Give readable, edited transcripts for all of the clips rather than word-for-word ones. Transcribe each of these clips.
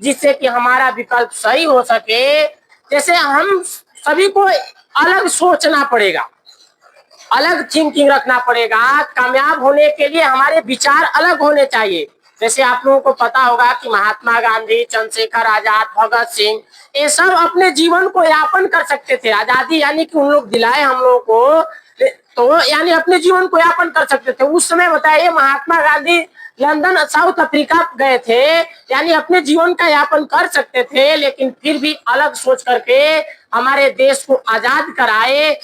जिससे कि हमारा विकल्प सही हो सके। जैसे हम सभी को अलग सोचना पड़ेगा, अलग थिंकिंग रखना पड़ेगा। कामयाब होने के लिए हमारे विचार अलग होने चाहिए। जैसे आप लोगों को पता होगा कि महात्मा गांधी, चंद्रशेखर आजाद, भगत सिंह, ये सब अपने जीवन को यापन कर सकते थे। आजादी यानी कि उन लोग दिलाए हम लोगों को, तो यानी अपने जीवन को यापन कर सकते थे। उस समय बताइए, Mahatma Gandhi London, south Africa गए थे, यानी अपने जीवन का यापन कर सकते थे, लेकिन फिर भी अलग सोच करके हमारे देश को आजाद कराए।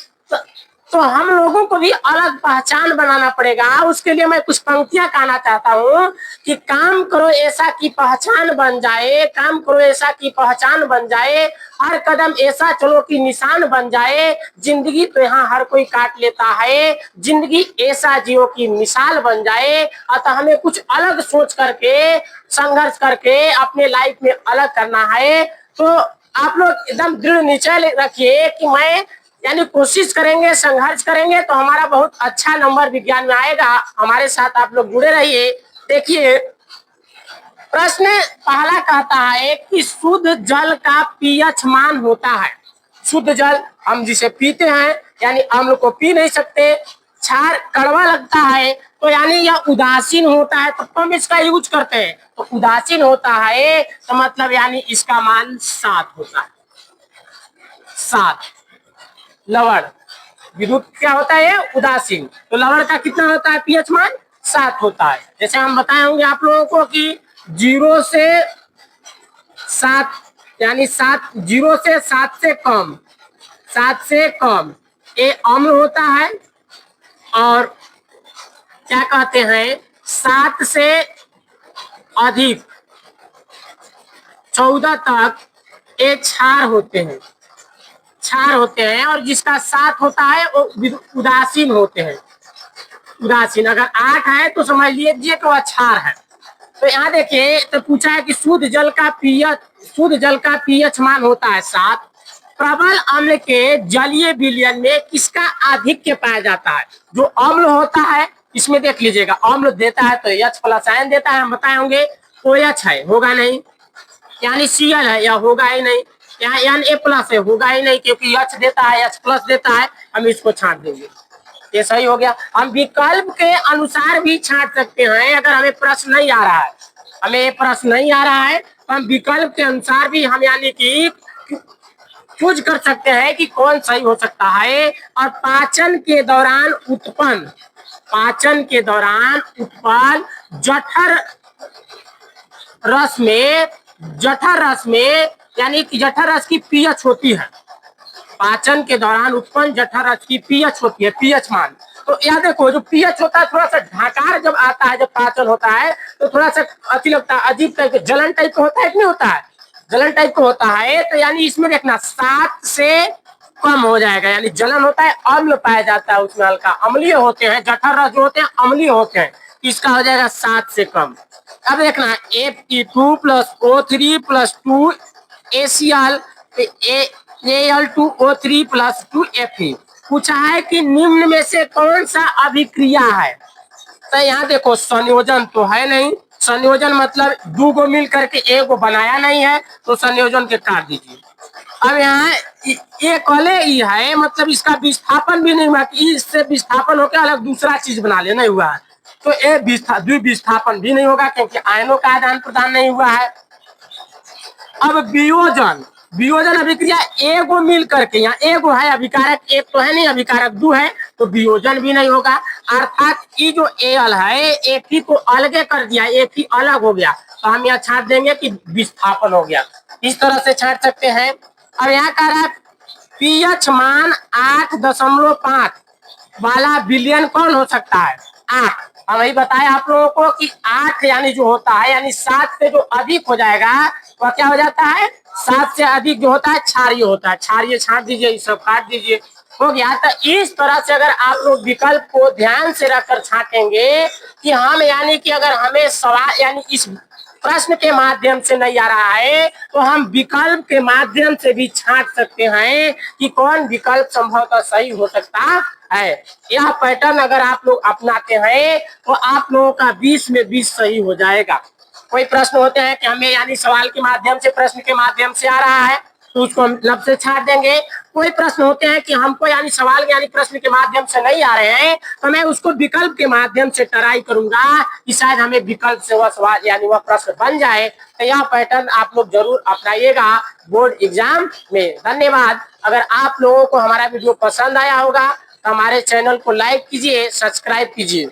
तो हम लोगों को भी अलग पहचान बनाना पड़ेगा। उसके लिए मैं कुछ पंक्तियां कहना चाहता हूँ कि काम करो ऐसा कि पहचान बन जाए, काम करो ऐसा कि पहचान बन जाए, हर कदम ऐसा चलो कि निशान बन जाए। जिंदगी तो यहाँ हर कोई काट लेता है, जिंदगी ऐसा जियो की मिसाल बन जाए। अतः हमें कुछ अलग सोच करके, संघर्ष करके अपने लाइफ में अलग करना है। तो आप लोग एकदम दृढ़ निश्चय रखिए कि मैं यानी कोशिश करेंगे, संघर्ष करेंगे तो हमारा बहुत अच्छा नंबर विज्ञान में आएगा। हमारे साथ आप लोग जुड़े रहिए। देखिए, प्रश्न पहला कहता है कि शुद्ध जल का पीएच मान होता है। शुद्ध जल हम जिसे पीते हैं, यानी हम लोग को पी नहीं सकते, क्षार कड़वा लगता है, तो यानी यह उदासीन होता है, तो हम इसका यूज करते हैं। तो उदासीन होता है तो मतलब यानी इसका मान 7 होता है। 7। लवण, विद्युत क्या होता है, उदासीन, तो लवण का कितना होता है पीएच मान? 7 होता है। जैसे हम बताए होंगे आप लोगों को कि 0 से 7 यानी 7, 0 से 7 से कम, 7 से कम ये अम्ल होता है। और क्या कहते हैं, 7 से अधिक 14 तक ये क्षार होते हैं, क्षार होते हैं। और जिसका 7 होता है वो उदासीन होते हैं, उदासीन। अगर 8 है तो समझ लीजिए कि वह क्षार है। तो यहाँ देखिए, तो पूछा है कि शुद्ध जल का पीएच मान होता है 7। प्रबल अम्ल के जलीय विलयन में किसका आधिक्य पाया जाता है? जो अम्ल होता है, इसमें देख लीजिएगा, अम्ल देता है तो H+ आयन देता है, हम बताए होंगे। OH है, होगा नहीं, यानी Cl है, या होगा ही नहीं। यहाँ Na+ है, होगा ही नहीं, क्योंकि H देता है, H+ देता है, हम इसको छांट देंगे। ये सही हो गया। हम विकल्प के अनुसार भी छांट सकते हैं। अगर हमें प्रश्न नहीं आ रहा है, हमें प्रश्न नहीं आ रहा है, तो हम विकल्प के अनुसार भी हम यानी कि चूज कर सकते हैं कि कौन सही हो सकता है। और पाचन के दौरान उत्पन्न जठर रस में यानी कि जठर रस की पीएच होती है। पाचन के दौरान उत्पन्न जठर रस की पीएच होती है, पीएच मान। तो याद देखो, जो पीएच होता है, थोड़ा सा ढाकार जब आता है, जब पाचन होता है तो थोड़ा सा अच्छी लगता है, अजीब टाइप, जलन टाइप का होता है कि नहीं होता है, जलन टाइप का होता है। तो यानी इसमें देखना 7 से कम हो जाएगा, यानी जलन होता है, अम्ल पाया जाता है उसमें, हल्का अम्लीय होते हैं, जठर रस जो होते हैं अम्लीय होते हैं। इसका हो जाएगा 7 से कम। अब देखना Fe2 + O3 + 2 ACl Al2O3 + 2 Fe। पूछा है कि निम्न में से कौन सा अभिक्रिया है? तो यहाँ देखो, संयोजन तो है नहीं, संयोजन मतलब 2 को मिल करके एक को बनाया नहीं है, तो संयोजन के काट दीजिए। अब यहाँ ये कले ई है, मतलब इसका विस्थापन भी नहीं हुआ कि इससे विस्थापन होकर अलग दूसरा चीज बना ले, नहीं हुआ है। तो ये द्विविस्थापन भी नहीं होगा, क्योंकि आयनों का आदान प्रदान नहीं हुआ है। अब वियोजन अभिक्रिया एगो मिल करके, यहाँ एगो है अभिकारक, एक तो है नहीं, अभिकारक 2 है, तो वियोजन भी नहीं होगा। अर्थात ये जो एल है, एक ही को अलग कर दिया, एक ही अलग हो गया, तो हम यहाँ छांट देंगे कि विस्थापन हो गया। इस तरह से छांट सकते हैं। अब यहाँ कह रहा है पीएच मान 8.5 वाला विलयन कौन हो सकता है? 8। हम वही बताया आप लोगों को कि 8 यानी जो होता है, यानी 7 से जो अधिक हो जाएगा वह क्या हो जाता है? 7 से अधिक जो होता है क्षारीय होता है। क्षारीय छांट दीजिए, ये सब काट दीजिए, हो गया। तो इस तरह से अगर आप लोग विकल्प को ध्यान से रखकर छांटेंगे कि हम यानी कि अगर हमें सवाल यानी इस प्रश्न के माध्यम से नहीं आ रहा है, तो हम विकल्प के माध्यम से भी छांट सकते हैं कि कौन विकल्प संभवतः सही हो सकता है। यह पैटर्न अगर आप लोग अपनाते हैं तो आप लोगों का 20 में 20 सही हो जाएगा। कोई प्रश्न होते हैं कि हमें यानी सवाल के माध्यम से, प्रश्न के माध्यम से आ रहा है तो उसको हम लब से छाट देंगे। कोई प्रश्न होते हैं कि हमको यानी सवाल यानी प्रश्न के माध्यम से नहीं आ रहे हैं तो मैं उसको विकल्प के माध्यम से ट्राई करूंगा कि शायद हमें विकल्प से वह सवाल यानी वह प्रश्न बन जाए। तो यह पैटर्न आप लोग जरूर अपनाइएगा बोर्ड एग्जाम में। धन्यवाद। अगर आप लोगों को हमारा वीडियो पसंद आया होगा तो हमारे चैनल को लाइक कीजिए, सब्सक्राइब कीजिए।